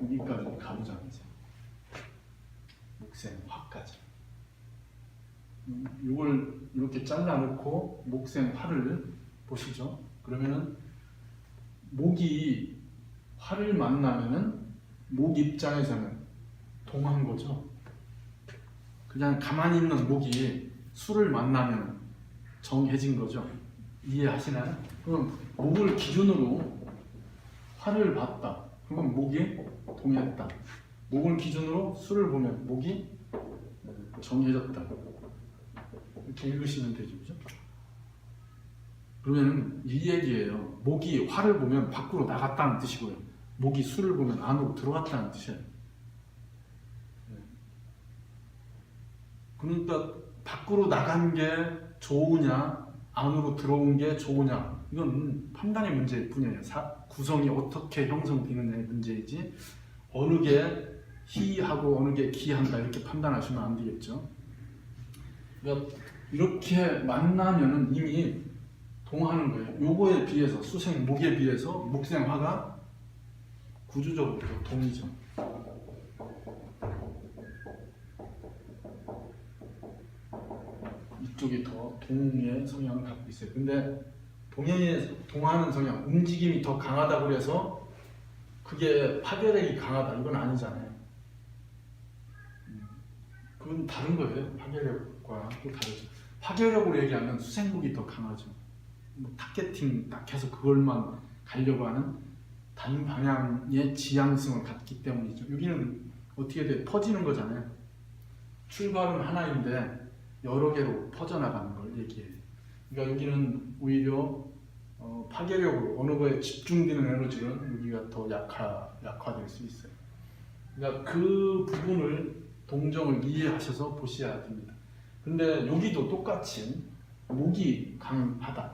여기까지 가보자면서 목생 화까지. 이걸 이렇게 잘라놓고 목생 화를 보시죠. 그러면은 목이 화를 만나면은 목 입장에서는 동한 거죠. 그냥 가만히 있는 목이 수를 만나면 정해진 거죠. 이해하시나요? 그럼 목을 기준으로 화를 봤다. 그럼 목이 동했다. 목을 기준으로 수를 보면 목이 정해졌다. 이렇게 읽으시면 되죠. 그죠? 그러면 이 얘기예요. 목이 화를 보면 밖으로 나갔다는 뜻이고요. 목이 수를 보면 안으로 들어갔다는 뜻이에요. 그러니까 밖으로 나간 게 좋으냐, 안으로 들어온 게 좋으냐, 이건 판단의 문제일 뿐이에요. 구성이 어떻게 형성되느냐의 문제이지 어느 게 희하고 어느 게 기한다 이렇게 판단하시면 안 되겠죠. 그러니까 이렇게 만나면은 이미 동하는 거예요. 요거에 비해서 수생 목에 비해서 목생 화가 구조적으로 더 동이죠. 이쪽이 더 동의 성향을 갖고 있어요. 근데 동하는 성향, 움직임이 더 강하다고 해서 그게 파괴력이 강하다 이건 아니잖아요. 그건 다른 거예요. 파괴력과 또 다르죠. 파괴력으로 얘기하면 수생목이 더 강하죠. 뭐 타겟팅 딱 해서 그걸만 가려고 하는 단 방향의 지향성을 갖기 때문이죠. 여기는 어떻게 돼? 퍼지는 거잖아요. 출발은 하나인데 여러 개로 퍼져나가는 걸 얘기해요. 그러니까 여기는 오히려 파괴력으로 어느 거에 집중되는 에너지는 여기가 더 약화될 수 있어요. 그러니까 그 부분을 동정을 이해하셔서 보셔야 됩니다. 근데 여기도 똑같이 목이 강하다,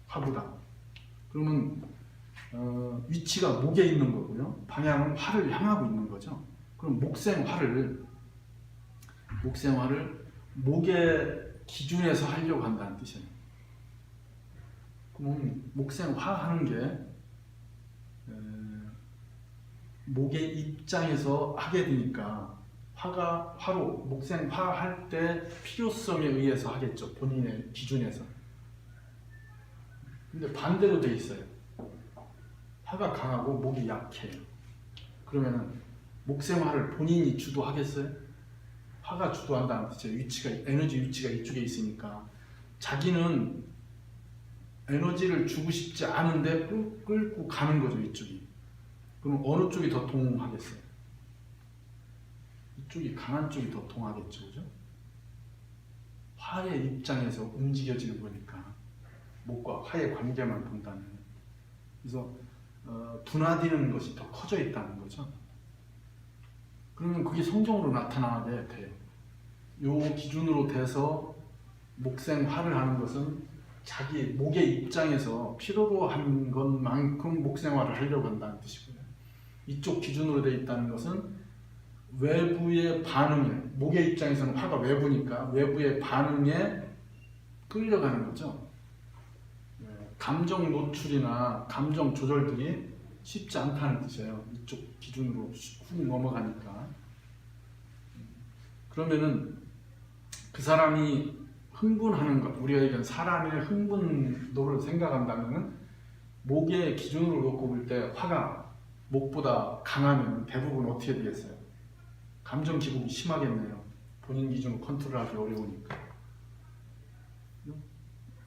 화보다. 그러면 위치가 목에 있는 거고요. 방향은 화를 향하고 있는 거죠. 그럼 목생화를 목의 기준에서 하려고 한다는 뜻이에요. 그럼 목생화 하는 게 목의 입장에서 하게 되니까 화로 목생화 할 때 필요성에 의해서 하겠죠. 본인의 기준에서. 근데 반대로 돼 있어요. 화가 강하고 목이 약해요. 그러면은 목생화를 본인이 주도하겠어요? 화가 주도한다는 뜻이에요. 에너지 위치가 이쪽에 있으니까 자기는 에너지를 주고 싶지 않은데 끌고 가는 거죠. 이쪽이. 그럼 어느 쪽이 더 동하겠어요? 이쪽이 강한 쪽이 더 동하겠죠. 그죠? 화의 입장에서 움직여지는 거니까 목과 화의 관계만 본다면 그래서 둔화되는 것이 더 커져 있다는 거죠. 그러면 그게 성경으로 나타나게 돼요. 요 기준으로 돼서 목생화를 하는 것은 자기 목의 입장에서 필요로 한 것만큼 목생화를 하려고 한다는 뜻이고요. 이쪽 기준으로 되어 있다는 것은 외부의 반응에, 목의 입장에서는 화가 외부니까 외부의 반응에 끌려가는 거죠. 감정 노출이나 감정 조절들이 쉽지 않다는 뜻이에요. 이쪽 기준으로 훅 넘어가니까. 그러면은 그 사람이 흥분하는 것, 우리가 얘기한 사람의 흥분도를 생각한다면 목의 기준으로 놓고 볼 때 화가 목보다 강하면 대부분 어떻게 되겠어요? 감정 기복이 심하겠네요. 본인 기준으로 컨트롤하기 어려우니까.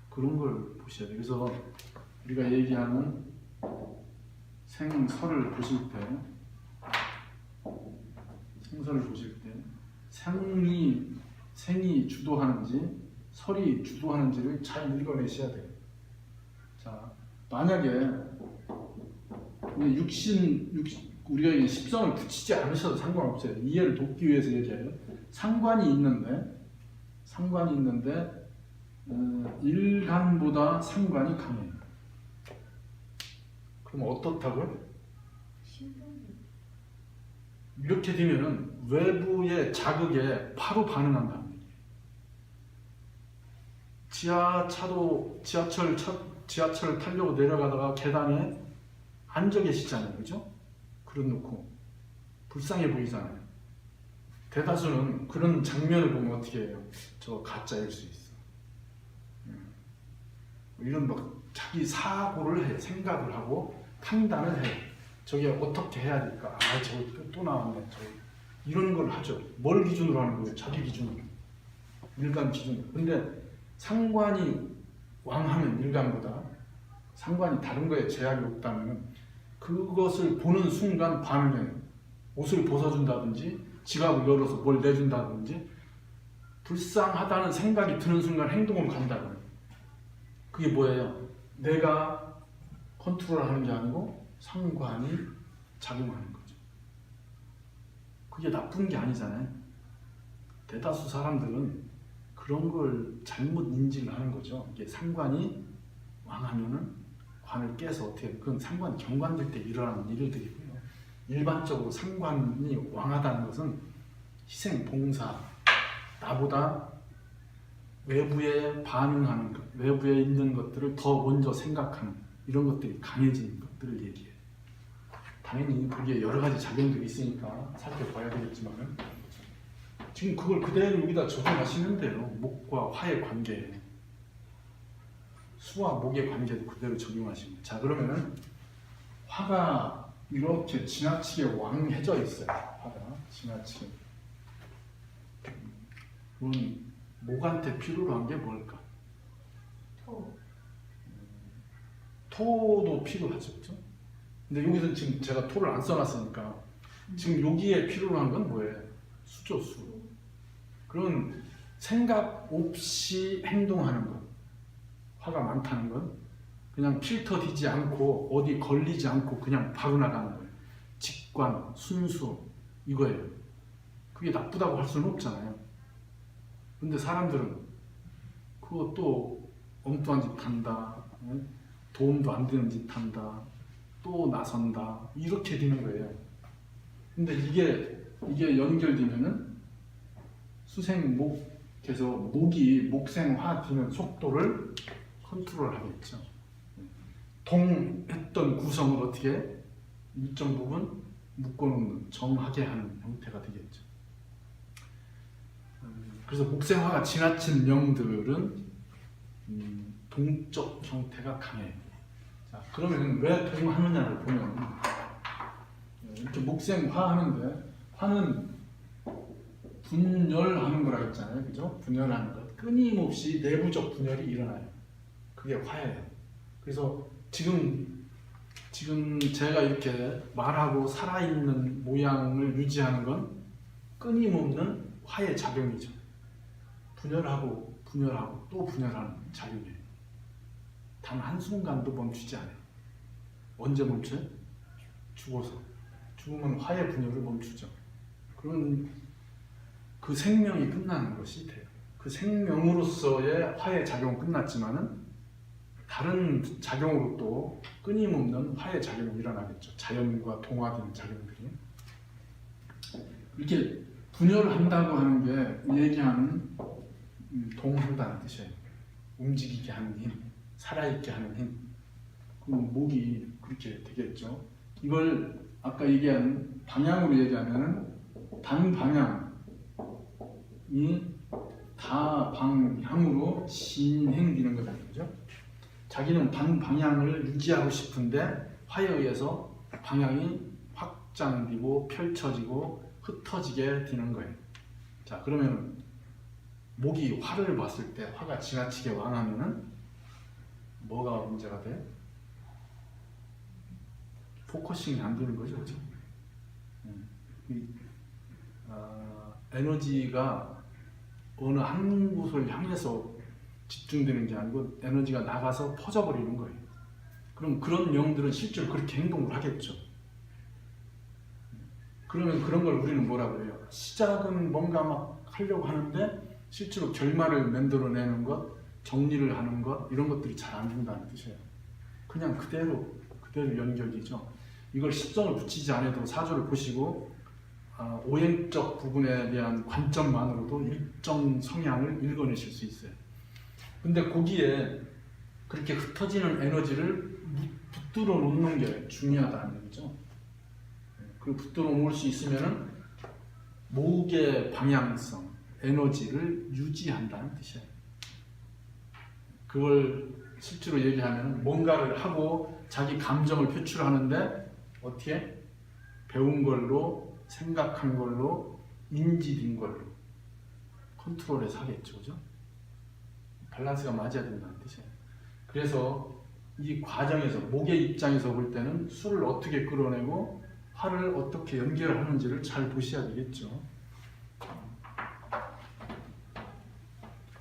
그런 걸 보셔야 돼요. 그래서 우리가 얘기하는 생설을 보실 때 생이 주도하는지 설이 주도하는지를 잘 읽어내셔야 돼요. 자, 만약에 우리가 십성을 붙이지 않으셔도 상관없어요. 이해를 돕기 위해서 얘기해요. 상관이 있는데 일간보다 상관이 강해요. 그럼 어떻다고요? 이렇게 되면은 외부의 자극에 바로 반응한다는 얘기예요. 지하철을 타려고 내려가다가 계단에 앉아 계시잖아요. 그죠? 그래놓고 불쌍해 보이잖아요. 대다수는 그런 장면을 보면 어떻게 해요? 저 가짜일 수 있어. 이런 뭐 자기 사고를 해, 생각을 하고 판단을 해. 저게 어떻게 해야 될까? 아, 저거 또 나왔네. 저거. 이런 걸 하죠. 뭘 기준으로 하는 거예요? 자기 기준으로. 일간 기준으로. 근데 상관이 왕하면 일간보다 상관이 다른 거에 제약이 없다면 그것을 보는 순간 반응해요. 옷을 벗어준다든지 지갑을 열어서 뭘 내준다든지 불쌍하다는 생각이 드는 순간 행동을 간다고요. 그게 뭐예요? 내가 컨트롤하는 게 아니고 상관이 작용하는 거죠. 그게 나쁜 게 아니잖아요. 대다수 사람들은 그런 걸 잘못 인지를 하는 거죠. 이게 상관이 왕하면은 관을 깨서 어떻게 그건 상관 경관될 때 일어나는 일들이고요. 일반적으로 상관이 왕하다는 것은 희생, 봉사, 나보다 외부에 반응하는 것, 외부에 있는 것들을 더 먼저 생각하는 이런 것들이 강해지는 것들을 얘기해요. 당연히 거기에 여러 가지 작용들이 있으니까 살펴봐야 되겠지만 지금 그걸 그대로 여기다 적용하시면 돼요. 목과 화의 관계, 수와 목의 관계도 그대로 적용하시면 돼요. 자, 그러면은 화가 이렇게 지나치게 왕해져 있어요. 화가 지나치게. 그건 목한테 필요로 한 게 뭘까? 토도 필요하죠, 그렇죠? 근데 여기서 지금 제가 토를 안 써놨으니까 지금 여기에 필요로 한 건 뭐예요? 수죠, 수. 그런 생각 없이 행동하는 것. 화가 많다는 건 그냥 필터 되지 않고 어디 걸리지 않고 그냥 바로 나가는 거예요. 직관, 순수 이거예요. 그게 나쁘다고 할 수는 없잖아요. 근데 사람들은 그것도 엉뚱한 짓 한다, 도움도 안 되는 짓 한다, 또 나선다 이렇게 되는 거예요. 근데 이게 연결되면은 수생목에서 목이 목생화 되는 속도를 컨트롤하겠죠. 동했던 구성을 어떻게 일정 부분 묶어놓는 정하게 하는 형태가 되겠죠. 그래서 목생화가 지나친 명들은 동적 형태가 강해요. 자, 그러면 왜 동하느냐를 보면 이렇게 목생화 하는데 화는 분열하는 거라 했잖아요. 그죠? 분열하는 것. 끊임없이 내부적 분열이 일어나요. 그게 화예요. 그래서 지금 제가 이렇게 말하고 살아있는 모양을 유지하는 건 끊임없는 화의 작용이죠. 분열하고 또 분열하는 작용이에요. 단 한순간도 멈추지 않아요. 언제 멈춰요? 죽어서. 죽으면 화의 분열을 멈추죠. 그런 그 생명이 끝나는 것이 돼요. 그 생명으로서의 화의 작용은 끝났지만은 다른 작용으로 또 끊임없는 화의 작용이 일어나겠죠. 자연과 동화되는 작용들이. 이렇게 분열을 한다고 하는 게 얘기하는 동한다는 뜻이에요. 움직이게 하는 힘, 살아있게 하는 힘. 그럼 목이 그렇게 되겠죠. 이걸 아까 얘기한 방향으로 얘기하면 단방향이 다방향으로 진행되는 거잖아요. 그죠? 자기는 단방향을 유지하고 싶은데 화에 의해서 방향이 확장되고 펼쳐지고 흩어지게 되는 거예요. 자, 그러면 목이 화를 봤을 때 화가 지나치게 왕하면은 뭐가 문제가 돼요? 포커싱이 안 되는 거죠, 그렇죠? 에너지가 어느 한 곳을 향해서 집중되는 게 아니고 에너지가 나가서 퍼져버리는 거예요. 그럼 그런 영들은 실제로 그렇게 행동을 하겠죠. 그러면 그런 걸 우리는 뭐라고 해요? 시작은 뭔가 막 하려고 하는데 실제로 결말을 만들어내는 것, 정리를 하는 것 이런 것들이 잘 안 된다는 뜻이에요. 그냥 그대로 연결이죠. 이걸 시점을 붙이지 않아도 사조를 보시고 오행적 부분에 대한 관점만으로도 일정 성향을 읽어내실 수 있어요. 근데 거기에 그렇게 흩어지는 에너지를 붙들어 놓는 게 중요하다는 얘기죠. 그 붙들어 놓을 수 있으면은 목의 방향성, 에너지를 유지한다는 뜻이에요. 그걸 실제로 얘기하면 뭔가를 하고 자기 감정을 표출하는데 어떻게? 배운 걸로, 생각한 걸로, 인지된 걸로 컨트롤해서 하겠죠. 그죠? 밸런스가 맞아야 된다는 뜻이에요. 그래서 이 과정에서 목의 입장에서 볼 때는 수를 어떻게 끌어내고 화를 어떻게 연결하는지를 잘 보셔야 되겠죠.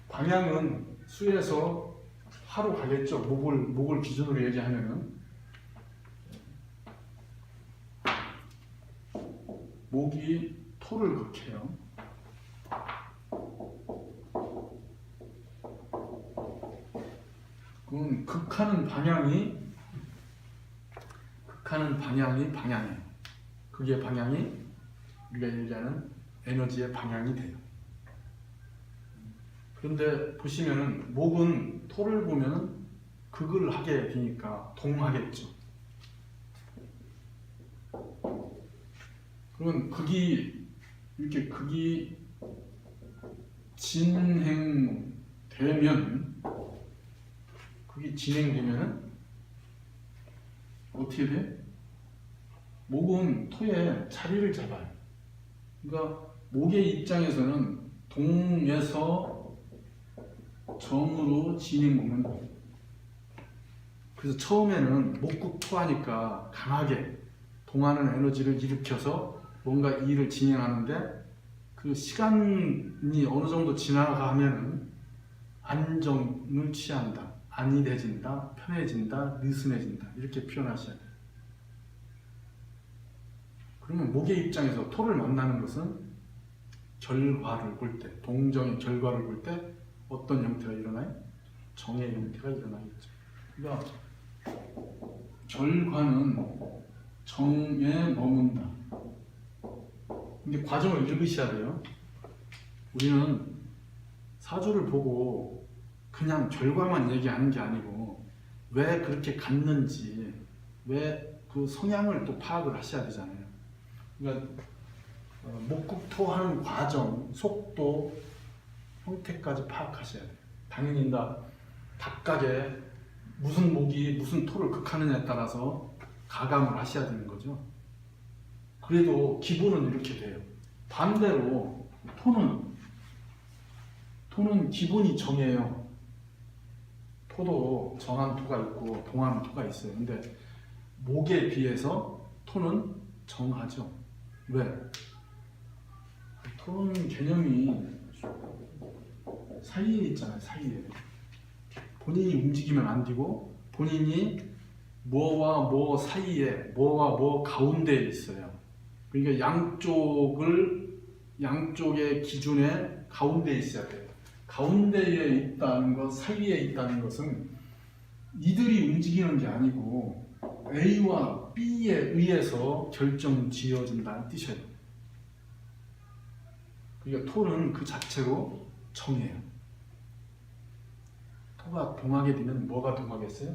방향은 수에서 화로 가겠죠. 목을 기준으로 얘기하면은 목이 토를 극해요. 그럼 극하는 방향이 방향이에요. 그게 방향이 우리가 얘기하는 에너지의 방향이 돼요. 그런데 보시면은 목은 토를 보면은 극을 하게 되니까 동하겠죠. 그러면 극이 진행되면은 어떻게 돼? 목은 토에 자리를 잡아요. 그러니까 목의 입장에서는 동에서 정으로 진행되는 거예요. 그래서 처음에는 목극토하니까 강하게 동하는 에너지를 일으켜서 뭔가 일을 진행하는데 그 시간이 어느 정도 지나가면은 안정을 취한다, 안일해진다, 편해진다, 느슨해진다 이렇게 표현하셔야 돼요. 그러면 목의 입장에서 토를 만나는 것은 결과를 볼 때, 동정의 결과를 볼 때 어떤 형태가 일어나요? 정의 형태가 일어나겠죠. 그러니까 결과는 정에 머문다. 근데 과정을 읽으셔야 돼요. 우리는 사주를 보고 그냥 결과만 얘기하는 게 아니고 왜 그렇게 갔는지, 왜 그 성향을 또 파악을 하셔야 되잖아요. 그러니까 목극토하는 과정, 속도, 형태까지 파악하셔야 돼요. 당연히 각각의 무슨 목이 무슨 토를 극하느냐에 따라서 가감을 하셔야 되는 거죠. 그래도 기본은 이렇게 돼요. 반대로 토는 기본이 정해요. 토도 정한 토가 있고 동한 토가 있어요. 근데 목에 비해서 토는 정하죠. 왜? 토는 개념이 사이에 있잖아요. 사이에. 본인이 움직이면 안 되고 본인이 뭐와 뭐 사이에, 뭐와 뭐 가운데에 있어요. 그러니까 양쪽의 기준에 가운데에 있어야 돼요. 가운데에 있다는 것, 사이에 있다는 것은 이들이 움직이는 게 아니고 A와 B에 의해서 결정지어진다는 뜻이에요. 그러니까 토는 그 자체로 정해요. 토가 동하게 되면 뭐가 동하겠어요?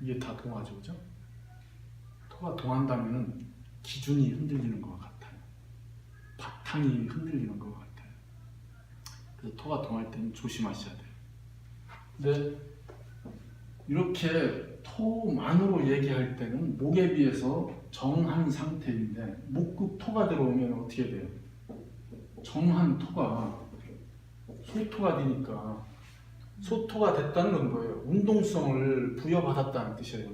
이게 다 동하죠, 그죠? 토가 동한다면은 기준이 흔들리는 것 같아요. 바탕이 흔들리는 것 같아요. 그래서 토가 동할 때는 조심하셔야 돼요. 근데 이렇게 토만으로 얘기할 때는 목에 비해서 정한 상태인데 목극토가 들어오면 어떻게 돼요? 정한 토가 소토가 되니까 소토가 됐다는 건 뭐예요? 운동성을 부여받았다는 뜻이에요.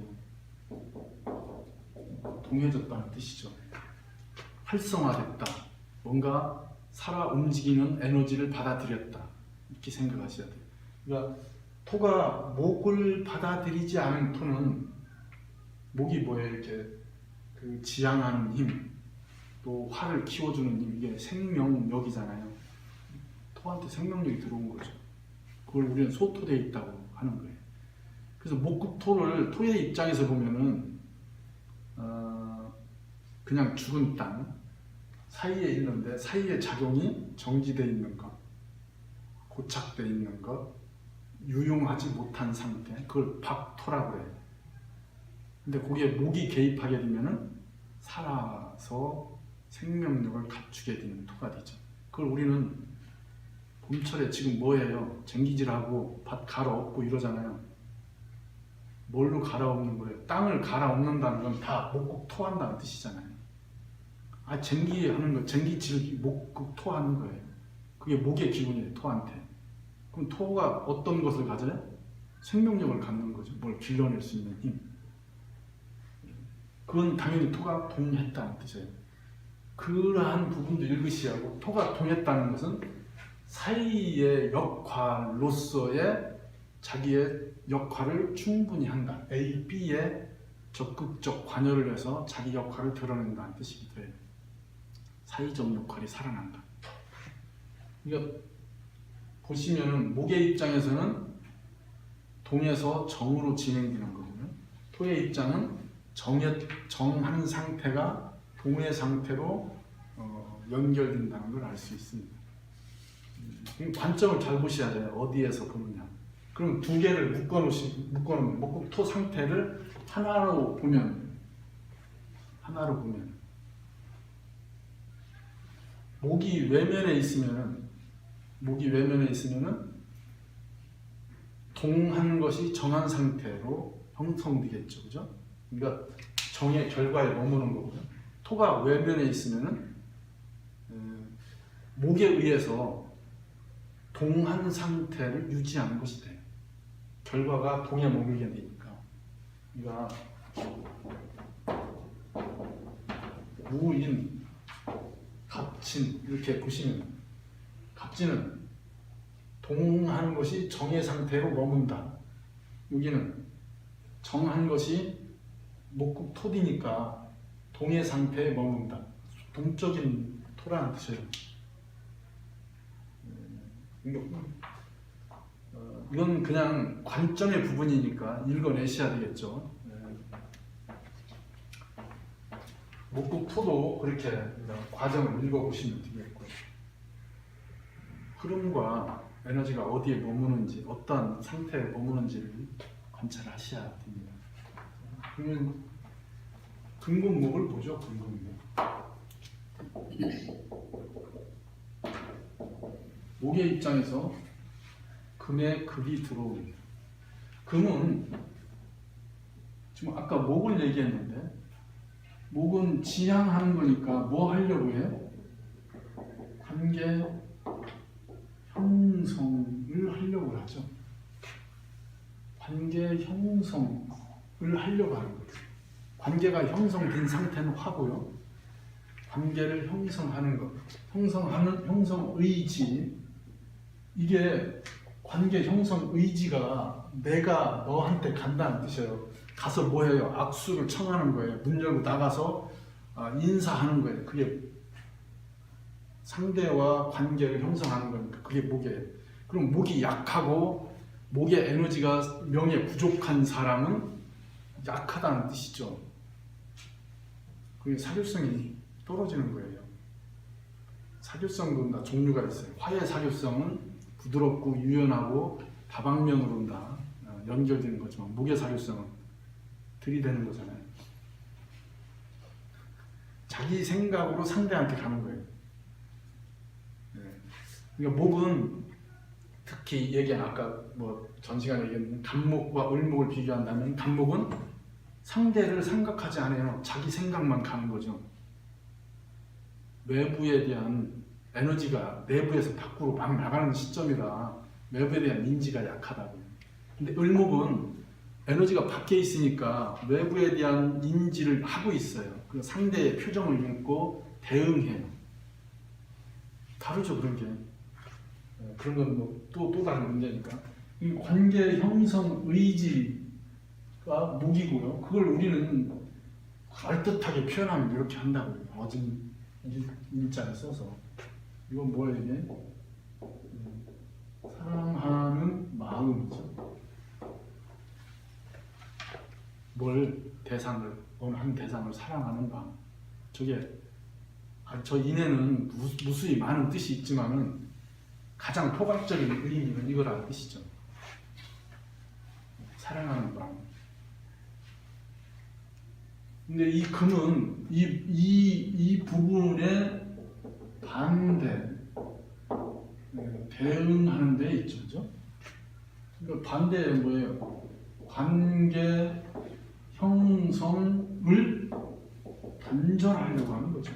동해졌다는 뜻이죠. 활성화됐다. 뭔가 살아 움직이는 에너지를 받아들였다. 이렇게 생각하셔야 돼요. 그러니까 토가 목을 받아들이지 않은 토는 목이 뭐예요? 이렇게 그 지향하는 힘, 또 화를 키워주는 힘, 이게 생명력이잖아요. 토한테 생명력이 들어온 거죠. 그걸 우리는 소토되어 있다고 하는 거예요. 그래서 목극토를 토의 입장에서 보면은 그냥 죽은 땅 사이에 있는데 사이에 작용이 정지되어 있는 것, 고착되어 있는 것, 유용하지 못한 상태, 그걸 박토라고 해요. 근데 거기에 목이 개입하게 되면은 살아 살아서 생명력을 갖추게 되는 토가 되죠. 그걸 우리는 봄철에 지금 뭐예요? 쟁기질하고 밭 갈아엎고 이러잖아요. 뭘로 갈아엎는 거예요? 땅을 갈아엎는다는 건 다 목국 토한다는 뜻이잖아요. 쟁기하는 거, 쟁기질 목국 토하는 거예요. 그게 목의 기운이에요, 토한테. 그럼 토가 어떤 것을 가져요? 생명력을 갖는 거죠. 뭘 길러낼 수 있는 힘. 그건 당연히 토가 동했다는 뜻이에요. 그러한 부분도 읽으시하고, 토가 동했다는 것은 사이의 역할로서의 자기의 역할을 충분히 한다. A, B에 적극적 관여를 해서 자기 역할을 드러낸다는 뜻이기도 해요. 사이적 역할이 살아난다. 그러니까 보시면은 목의 입장에서는 동에서 정으로 진행되는 거거든요. 토의 입장은 정한 상태가 동의 상태로 연결된다는 걸 알 수 있습니다. 관점을 잘 보셔야 돼요. 어디에서 보느냐. 그럼 두 개를 묶어놓으면 목국 토 상태를 하나로 보면 목이 외면에 있으면은 동한 것이 정한 상태로 형성되겠죠, 그죠? 그러니까 정의 결과에 머무는 거고요. 토가 외면에 있으면은 목에 의해서 동한 상태를 유지하는 것이 돼요. 결과가 동에 머물게 되니까. 그러니까 무인, 갑진 이렇게 보시면 갑진은 동한 것이 정의 상태로 머문다. 여기는 정한 것이 목국 토디니까 동의 상태에 머문다. 동적인 토라는 뜻이에요. 이건 그냥 관점의 부분이니까 읽어내셔야 되겠죠. 목국 토도 그렇게 과정을 읽어보시면 되겠고요. 흐름과 에너지가 어디에 머무는지, 어떤 상태에 머무는지를 관찰하셔야 됩니다. 그러면 금금목을 보죠. 금금목. 목의 입장에서 금의 극이 들어옵니다. 금은 지금 아까 목을 얘기했는데 목은 지향하는 거니까 뭐 하려고 해요? 관계 형성을 하려고 하죠. 관계 형성을 하려고 하는 거죠. 관계가 형성된 상태는 화고요. 관계를 형성하는 것, 형성 의지, 이게 관계 형성 의지가 내가 너한테 간다는 뜻이에요. 가서 뭐 해요? 악수를 청하는 거예요. 문 열고 나가서 인사하는 거예요. 그게 상대와 관계를 형성하는 거니까 그게 목이에요. 그럼 목이 약하고 목의 에너지가 명에 부족한 사람은 약하다는 뜻이죠. 그게 사교성이 떨어지는 거예요. 사교성도 다 종류가 있어요. 화의 사교성은 부드럽고 유연하고 다방면으로 다 연결되는 거지만 목의 사교성은 들이대는 거잖아요. 자기 생각으로 상대한테 가는 거예요. 그러니까 목은 특히 얘기한 아까 전 시간에 얘기했는데 간목과 을목을 비교한다면 간목은 상대를 생각하지 않아요. 자기 생각만 가는 거죠. 외부에 대한 에너지가 내부에서 밖으로 막 나가는 시점이라 외부에 대한 인지가 약하다고요. 근데 을목은 에너지가 밖에 있으니까 외부에 대한 인지를 하고 있어요. 그 상대의 표정을 읽고 대응해요. 다르죠, 그런 게. 그런 건 또 다른 문제니까. 이 관계 형성 의지가 목이고요. 그걸 우리는 그럴듯하게 표현하면 이렇게 한다고요. 어진 일자를 써서. 이건 뭐예요, 이게? 사랑하는 마음이죠. 한 대상을 사랑하는 마음. 저 인해는 무수히 많은 뜻이 있지만은 가장 포괄적인 의미는 이거라는 뜻이죠. 사랑하는 마음. 근데 이 금은 이 부분에 반대 대응하는 데 있죠, 그죠? 그러니까 반대 뭐예요? 관계 형성을 단절하려고 하는 거죠.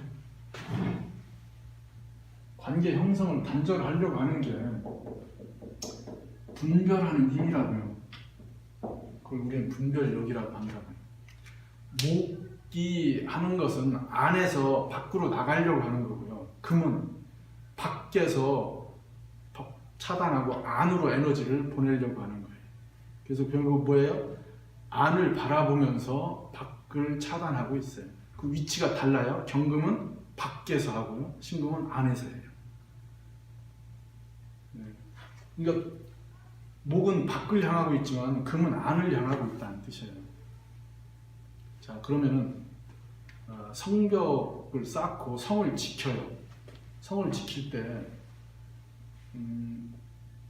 관계 형성을 단절하려고 하는 게 분별하는 힘이라고요. 그걸 우리는 분별력이라고 한다고요. 목이 하는 것은 안에서 밖으로 나가려고 하는 거고요. 금은 밖에서 차단하고 안으로 에너지를 보내려고 하는 거예요. 그래서 결국 뭐예요? 안을 바라보면서 밖을 차단하고 있어요. 그 위치가 달라요. 경금은 밖에서 하고요. 신금은 안에서 해요. 그러니까 목은 밖을 향하고 있지만 금은 안을 향하고 있다는 뜻이에요. 자, 그러면은 성벽을 쌓고 성을 지켜요. 성을 지킬 때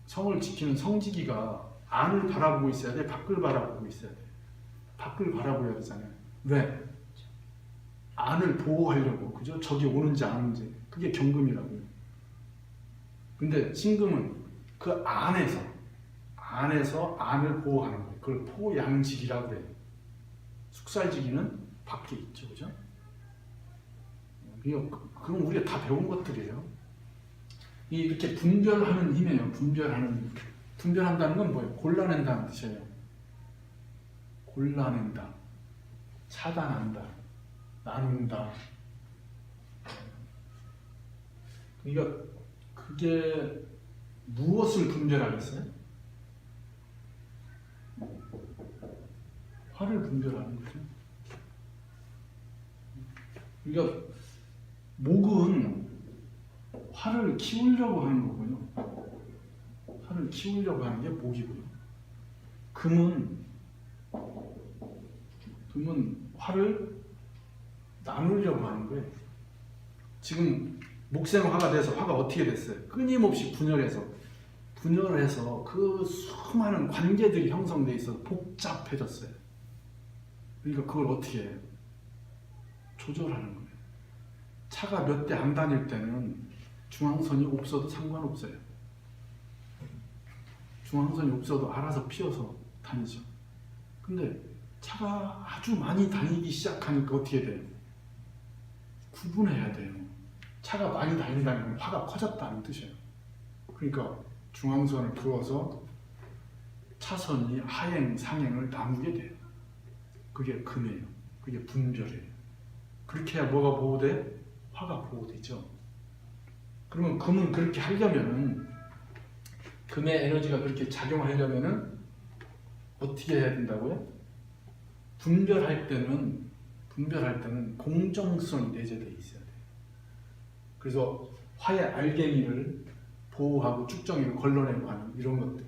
성을 지키는 성지기가 안을 바라보고 있어야 돼, 밖을 바라보고 있어야 돼. 밖을 바라보야 되잖아요. 왜? 안을 보호하려고, 그죠? 적이 오는지 안 오는지. 그게 경금이라고요. 근데 신금은 그 안에서 안을 보호하는 거예요. 그걸 포양지기라고 그래요. 숙살지기는 밖에 있죠, 그죠? 그건 우리가 다 배운 것들이에요. 이렇게 분별하는 힘이에요. 분별한다는 건 뭐예요? 골라낸다는 뜻이에요. 골라낸다, 차단한다, 나눈다. 그러니까 그게 무엇을 분별하겠어요? 화를 분별하는 거죠. 그러니까 목은 화를 키우려고 하는 거고요. 화를 키우려고 하는 게 목이고요. 금은 화를 나누려고 하는 거예요. 지금 목생화가 돼서 화가 어떻게 됐어요? 끊임없이 분열해서 그 수많은 관계들이 형성돼 있어서 복잡해졌어요. 그러니까 그걸 어떻게 해요? 조절하는 거예요. 차가 몇 대 안 다닐 때는 중앙선이 없어도 상관없어요. 중앙선이 없어도 알아서 피어서 다니죠. 근데 차가 아주 많이 다니기 시작하니까 어떻게 돼요? 구분해야 돼요. 차가 많이 다닌다는 건 화가 커졌다는 뜻이에요. 그러니까 중앙선을 그어서 차선이 하행, 상행을 나누게 돼요. 그게 금이에요. 그게 분별이에요. 그렇게 해야 뭐가 보호돼? 화가 보호되죠. 그러면 금은 그렇게 하려면은, 금의 에너지가 그렇게 작용하려면은 어떻게 해야 된다고요? 분별할 때는 공정성이 내재되어 있어야 돼요. 그래서 화의 알갱이를 보호하고 쭉정이를 걸러내고 하는 이런 것들,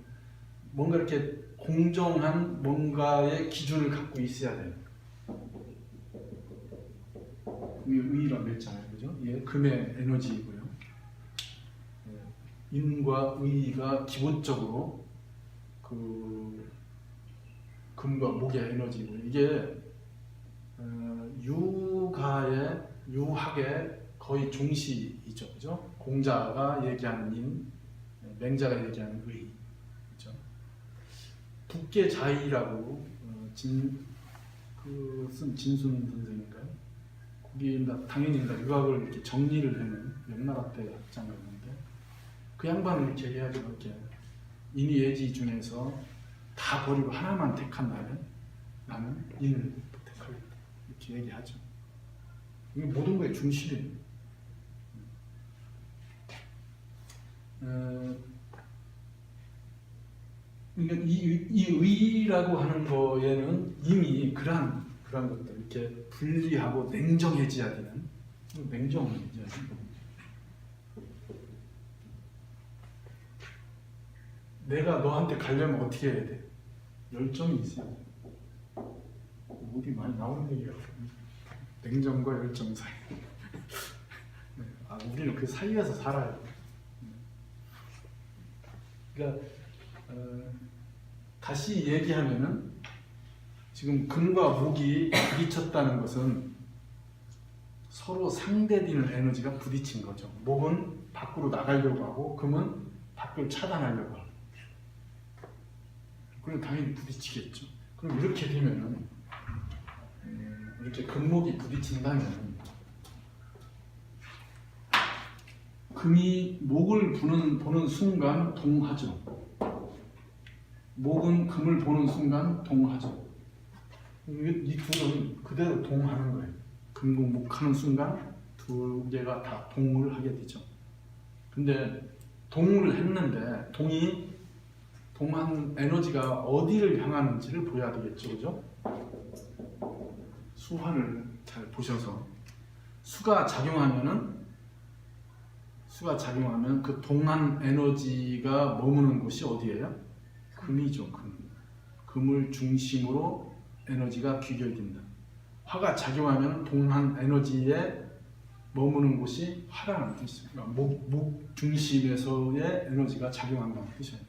뭔가 이렇게 공정한 뭔가의 기준을 갖고 있어야 돼요. 의라고 했잖아요, 그죠? 예, 금의 에너지이고요. 인과 의가 기본적으로 그 금과 목의 에너지고, 이게 유학의 거의 종시이죠, 그죠? 공자가 얘기하는 인, 맹자가 얘기하는 의, 그죠? 북계자의라고 쓴 진순 선생인가요? 거기 당연히 유학을 이렇게 정리를 하는 명나라 때 학자였는데, 그 양반은 이렇게 얘기하죠. 이렇게 인의예지 중에서 다 버리고 하나만 택한다면 나는 인을 택하겠다, 이렇게 얘기하죠. 이게 모든 거의 중심이에요. 그러니까 이 의라고 하는 거에는 이미 그러한 것들, 이렇게 분리하고 냉정해져야 되는, 냉정해져야 되는 겁니다. 내가 너한테 가려면 어떻게 해야 돼? 열정이 있어야 돼. 어디 많이 나오는 얘기가 냉정과 열정 사이. 네, 우리는 그 사이에서 살아요. 그러니까 다시 얘기하면은, 지금 금과 목이 부딪혔다는 것은 서로 상대되는 에너지가 부딪힌 거죠. 목은 밖으로 나가려고 하고 금은 밖을 차단하려고 하고. 그럼 당연히 부딪히겠죠. 그럼 이렇게 되면은 이렇게 금목이 부딪힌다면 금이 목을 보는 순간 동하죠. 목은 금을 보는 순간 동하죠. 이 둘은 그대로 동하는 거예요. 금과 목하는 순간 두 개가 다 동을 하게 되죠. 근데 동을 했는데 동한 에너지가 어디를 향하는지를 보여야 되겠죠, 그죠? 수환을 잘 보셔서 수가 작용하면 그 동한 에너지가 머무는 곳이 어디예요? 금이죠, 금. 금을 중심으로 에너지가 귀결된다. 화가 작용하면 동한 에너지에 머무는 곳이 화라는 뜻이에요. 목 중심에서의 에너지가 작용한다는 뜻이에요.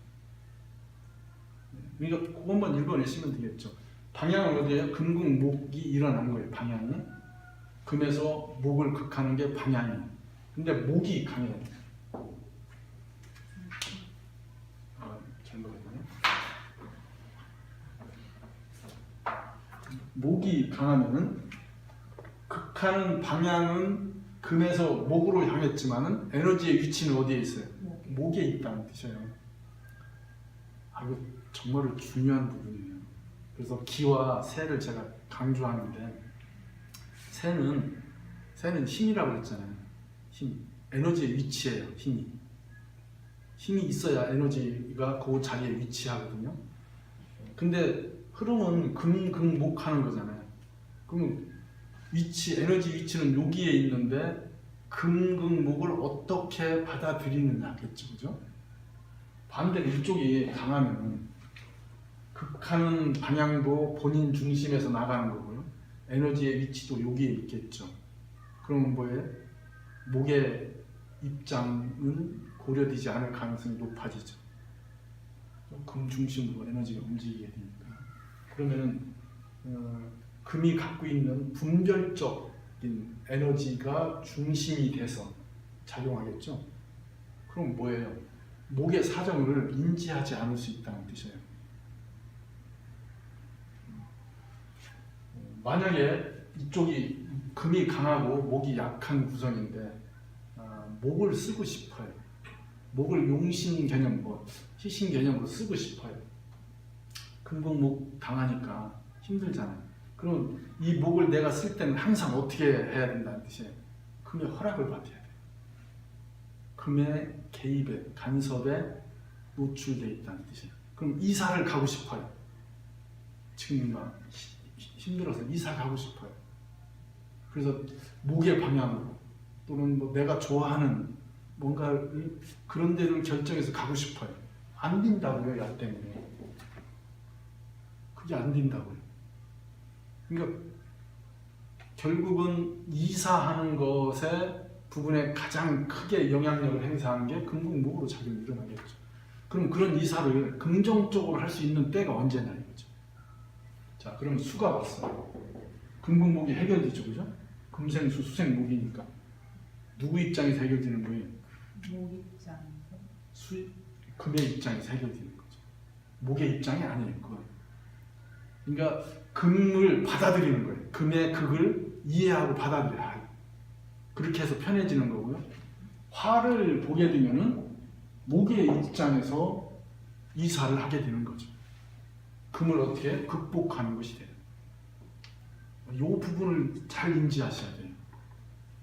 그러니까 그것만 읽어내시면 되겠죠. 방향은 어디예요? 금극목이 일어나는 거예요. 방향이. 금에서 목을 극하는 게 방향이에요. 근데 목이 강해요. 잘못했네. 목이 강하면은 극하는 방향은 금에서 목으로 향했지만은 에너지의 위치는 어디에 있어요? 목에 있다는 뜻이에요. 이거 정말 중요한 부분이에요. 그래서 기와 세를 제가 강조하는데 세는 힘이라고 했잖아요. 힘, 에너지의 위치예요. 힘이 있어야 에너지가 그 자리에 위치하거든요. 근데 흐름은 금목하는 거잖아요. 그러면 에너지 위치는 여기에 있는데 금목을 어떻게 받아들이느냐겠죠, 그죠? 반대로 이쪽이 강하면 극하는 방향도 본인 중심에서 나가는 거고요. 에너지의 위치도 여기에 있겠죠. 그럼 뭐예요? 목의 입장은 고려되지 않을 가능성이 높아지죠. 금 중심으로 에너지가 움직이게 되니까. 그러면은 금이 갖고 있는 분별적인 에너지가 중심이 돼서 작용하겠죠. 그럼 뭐예요? 목의 사정을 인지하지 않을 수 있다는 뜻이에요. 만약에 이쪽이 금이 강하고 목이 약한 구성인데 목을 쓰고 싶어요. 목을 용신 개념, 희신 개념으로 쓰고 싶어요. 금목목 강하니까 힘들잖아요. 그럼 이 목을 내가 쓸 때는 항상 어떻게 해야 된다는 뜻이에요. 금의 허락을 받아야 돼요. 금의 개입에, 간섭에 노출되어 있다는 뜻이에요. 그럼 이사를 가고 싶어요. 지금 막 힘들어서 이사 가고 싶어요. 그래서 목의 방향으로 또는 내가 좋아하는 뭔가 그런 데를 결정해서 가고 싶어요. 안 된다고요, 야 때문에. 그게 안 된다고요. 그러니까 결국은 이사하는 것에 부분에 가장 크게 영향력을 행사하는 게 금국목으로 작용이 일어나겠죠. 그럼 그런 이사를 긍정적으로 할 수 있는 때가 언제냐 이거죠. 자, 그럼 수가 왔어요. 금국목이 해결되죠, 그죠? 금생수, 수생목이니까 누구 입장에서 해결되는 거예요? 목 입장에서? 금의 입장에서 해결되는 거죠. 목의 입장이 아니에요, 그건. 그러니까 금을 받아들이는 거예요. 금의 극을 이해하고 받아들여야 해요. 그렇게 해서 편해지는 거고요. 화를 보게 되면은 목의 입장에서 이사를 하게 되는 거죠. 금을 어떻게 극복하는 것이 돼요. 이 부분을 잘 인지하셔야 돼요.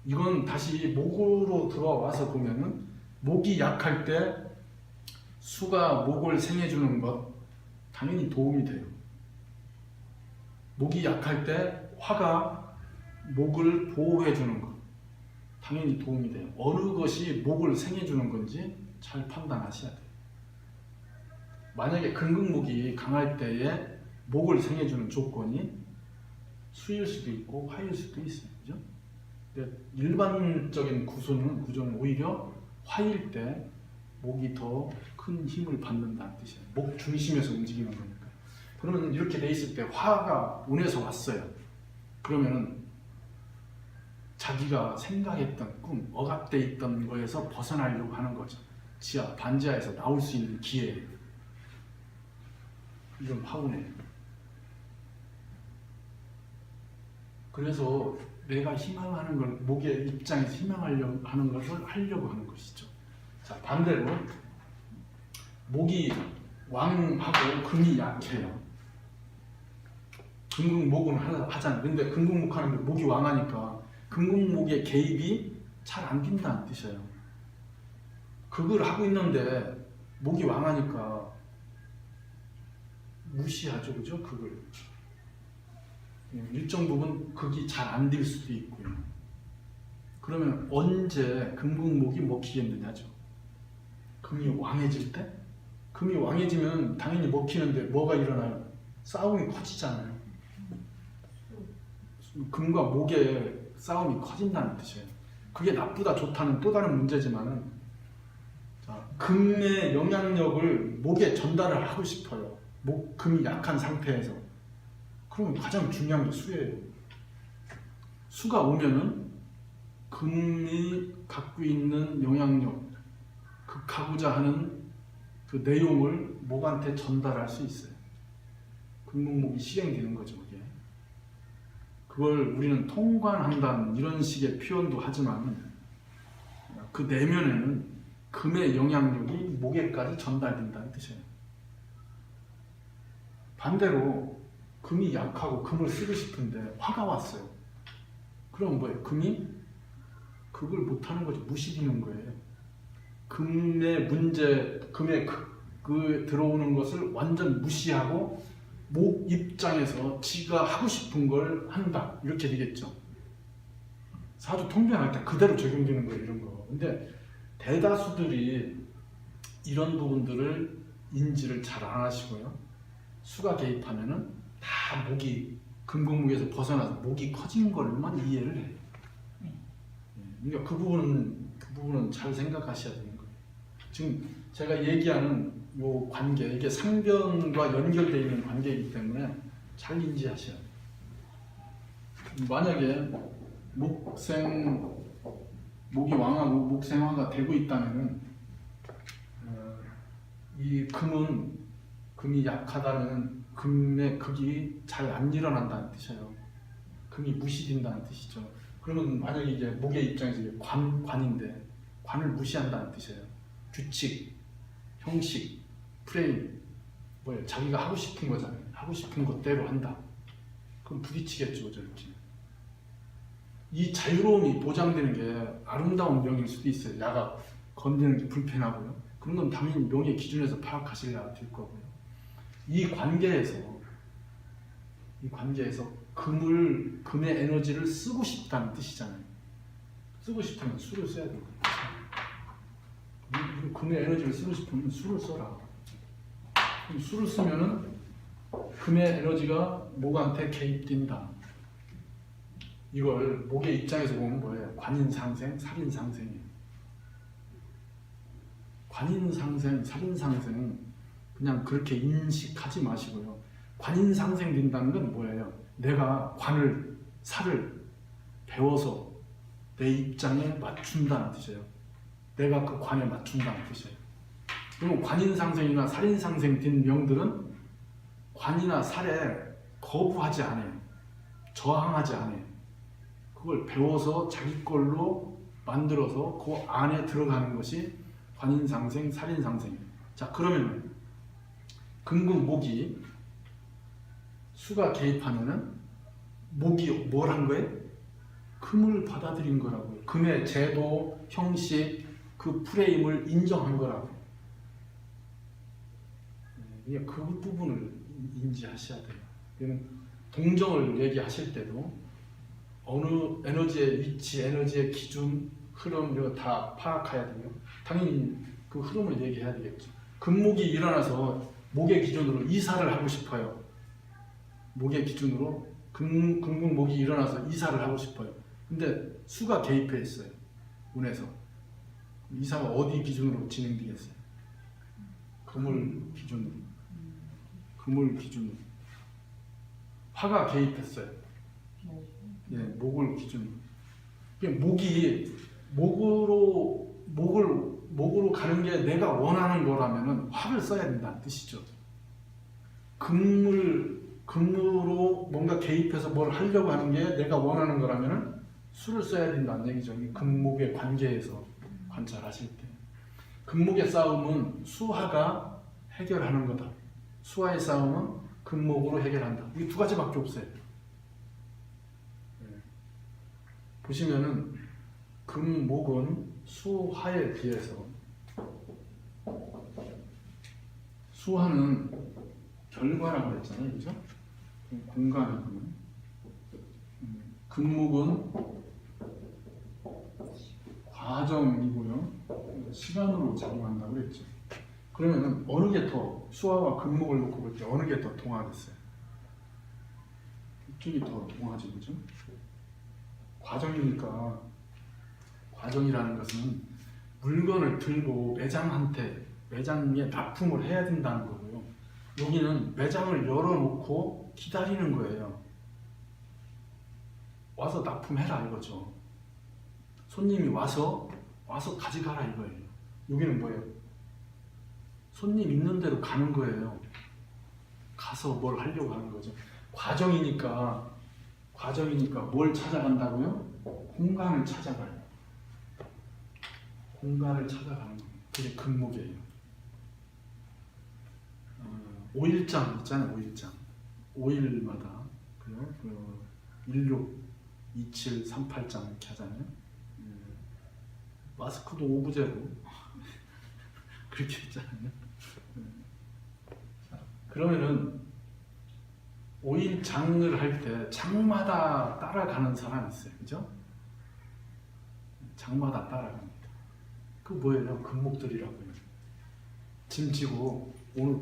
이건 다시 목으로 들어와서 보면은 목이 약할 때 수가 목을 생해주는 것 당연히 도움이 돼요. 목이 약할 때 화가 목을 보호해주는 것 당연히 도움이 돼요. 어느 것이 목을 생해주는 건지 잘 판단하셔야 돼요. 만약에 금극목이 강할 때에 목을 생해주는 조건이 수일 수도 있고 화일 수도 있어요. 그죠? 근데 일반적인 구조는 오히려 화일 때 목이 더 큰 힘을 받는다는 뜻이에요. 목 중심에서 움직이는 거니까. 그러면 이렇게 돼 있을 때 화가 운에서 왔어요. 그러면은 자기가 생각했던 꿈, 억압돼 있던 거에서 벗어나려고 하는 거죠. 지하, 반지하에서 나올 수 있는 기회예요. 이건 화운이에요. 그래서 내가 희망하는 걸, 목의 입장에서 희망하려고 하는 것을 하려고 하는 것이죠. 자, 반대로 목이 왕하고 금이 약해요. 금국목은 하잖아요. 근데 금국목 하는데 목이 왕하니까 금국목의 개입이 잘 안 된다는 뜻이에요. 그걸 하고 있는데 목이 왕하니까 무시하죠, 그죠? 그걸 일정 부분 극이 잘 안 될 수도 있고요. 그러면 언제 금국목이 먹히겠느냐죠. 금이 왕해질 때? 금이 왕해지면 당연히 먹히는데 뭐가 일어나요? 싸움이 커지잖아요. 금과 목의 싸움이 커진다는 뜻이에요. 그게 나쁘다 좋다는 또 다른 문제지만은, 자, 금의 영향력을 목에 전달을 하고 싶어요. 금이 약한 상태에서. 그러면 가장 중요한 게 수예요. 수가 오면은 금이 갖고 있는 영향력, 가고자 하는 그 내용을 목한테 전달할 수 있어요. 금목목이 실행되는 거죠, 그게. 그걸 우리는 통관한다는 이런 식의 표현도 하지만 그 내면에는 금의 영향력이 목에까지 전달된다는 뜻이에요. 반대로 금이 약하고 금을 쓰고 싶은데 화가 왔어요. 그럼 뭐예요? 금이 그걸 못하는 거죠. 무시되는 거예요. 금의 문제, 금의 그 들어오는 것을 완전 무시하고 목 입장에서 지가 하고 싶은 걸 한다. 이렇게 되겠죠. 사주 통변할 때 그대로 적용되는 거예요, 이런 거. 근데 대다수들이 이런 부분들을 인지를 잘 안 하시고요. 수가 개입하면은 다 목이 금국목에서 벗어나서 목이 커진 걸만 이해를 해요. 그러니까 그 부분은 잘 생각하셔야 되는 거예요. 지금 제가 얘기하는 요 관계, 이게 상변과 연결되어 있는 관계이기 때문에 잘 인지하셔야 돼요. 만약에 목이 왕하고 목생화가 되고 있다면은 이 금이 약하다는 금의 극이 잘 안 일어난다는 뜻이에요. 금이 무시된다는 뜻이죠. 그러면 만약에 이제 목의 입장에서 이제 관인데 관을 무시한다는 뜻이에요. 규칙, 형식, 프레임, 뭐예요? 자기가 하고 싶은 거잖아요. 하고 싶은 것대로 한다. 그럼 부딪히겠죠, 저렇게. 이 자유로움이 보장되는 게 아름다운 명일 수도 있어요. 야가 건드는 게 불편하고요. 그런 건 당연히 명의 기준에서 파악하셔야 될 거고요. 이 관계에서 금의 에너지를 쓰고 싶다는 뜻이잖아요. 쓰고 싶다면 수를 써야 돼요. 금의 에너지를 쓰고 싶으면 수를 써라. 그럼 수를 쓰면은 금의 에너지가 목한테 개입된다. 이걸 목의 입장에서 보면 뭐예요? 관인상생, 살인상생이에요. 관인상생, 살인상생 그냥 그렇게 인식하지 마시고요. 관인상생 된다는 건 뭐예요? 내가 관을, 살을 배워서 내 입장에 맞춘다는 뜻이에요. 내가 그 관에 맞춘다는 뜻이에요. 그리고 관인상생이나 살인상생 된 명들은 관이나 살에 거부하지 않아요. 저항하지 않아요. 그걸 배워서 자기 걸로 만들어서 그 안에 들어가는 것이 관인상생, 살인상생이에요. 자, 그러면 금국목이 수가 개입하면은 목이 뭘 한 거예요? 금을 받아들인 거라고요. 금의 제도, 형식, 그 프레임을 인정한 거라고요. 그 부분을 인지하셔야 돼요. 동정을 얘기하실 때도 어느 에너지의 위치, 에너지의 기준, 흐름 이거 다 파악해야 되고요. 당연히 그 흐름을 얘기해야 되겠죠. 금목이 일어나서 목의 기준으로 이사를 하고 싶어요. 목의 기준으로 금목이 일어나서 이사를 하고 싶어요. 근데 수가 개입해 있어요. 운에서. 이사가 어디 기준으로 진행되겠어요? 금을 기준으로. 금을 기준으로. 화가 개입했어요. 목. 예, 목을 기준. 목이 목으로 가는 게 내가 원하는 거라면은 화를 써야 된다는 뜻이죠. 금으로 뭔가 개입해서 뭘 하려고 하는 게 내가 원하는 거라면은 수를 써야 된다는 얘기죠. 이 금목의 관계에서 관찰하실 때. 금목의 싸움은 수화가 해결하는 거다. 수화의 싸움은 금목으로 해결한다. 이게 두 가지밖에 없어요. 보시면은 금목은 수화에 비해서 수화는 결과라고 했잖아요, 그죠? 공간이고요. 금목은 과정이고요. 시간으로 작용한다고 그랬죠. 그러면은 어느 게 더 수화와 금목을 놓고 볼 때 어느 게 더 동화됐어요? 이쪽이 더 동화지, 그죠? 과정이니까 과정이라는 것은 물건을 들고 매장에 납품을 해야 된다는 거고요. 여기는 매장을 열어놓고 기다리는 거예요. 와서 납품해라 이거죠. 손님이 와서 가져가라 이거예요. 여기는 뭐예요? 손님 있는 대로 가는 거예요. 가서 뭘 하려고 하는 거죠. 과정이니까 뭘 찾아간다고요? 공간을 찾아가요. 공간을 찾아가는 거예요. 그게 금목이에요. 5일장 있잖아요. 5일장. 5일마다 그 16, 27, 38장 이렇게 하잖아요. 마스크도 오부제로 그렇게 했잖아요. 그러면은 5일 장을 할 때 장마다 따라가는 사람이 있어요. 그죠? 장마다 따라갑니다. 그 뭐예요? 금목들이라고요. 짐 지고 오늘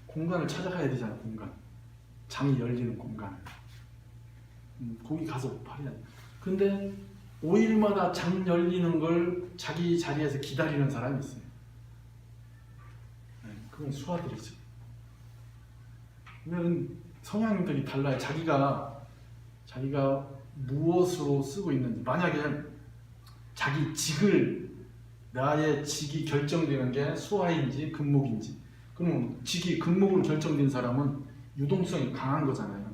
공간을 찾아가야 되잖아요. 공간. 장이 열리는 공간. 거기 가서 팔아야 돼. 근데 5일마다 장 열리는 걸 자기 자리에서 기다리는 사람이 있어요. 그건 수화들이죠. 그러면 성향들이 달라요. 자기가 무엇으로 쓰고 있는지. 만약에 나의 직이 결정되는 게 수화인지 금목인지. 그럼 직이 금목으로 결정된 사람은 유동성이 강한 거잖아요.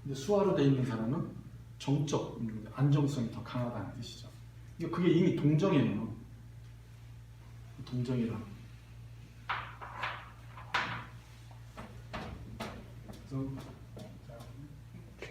근데 수화로 되어 있는 사람은 정적, 안정성이 더 강하다는 뜻이죠. 그게 이미 동정이에요. 동정이라. 그래서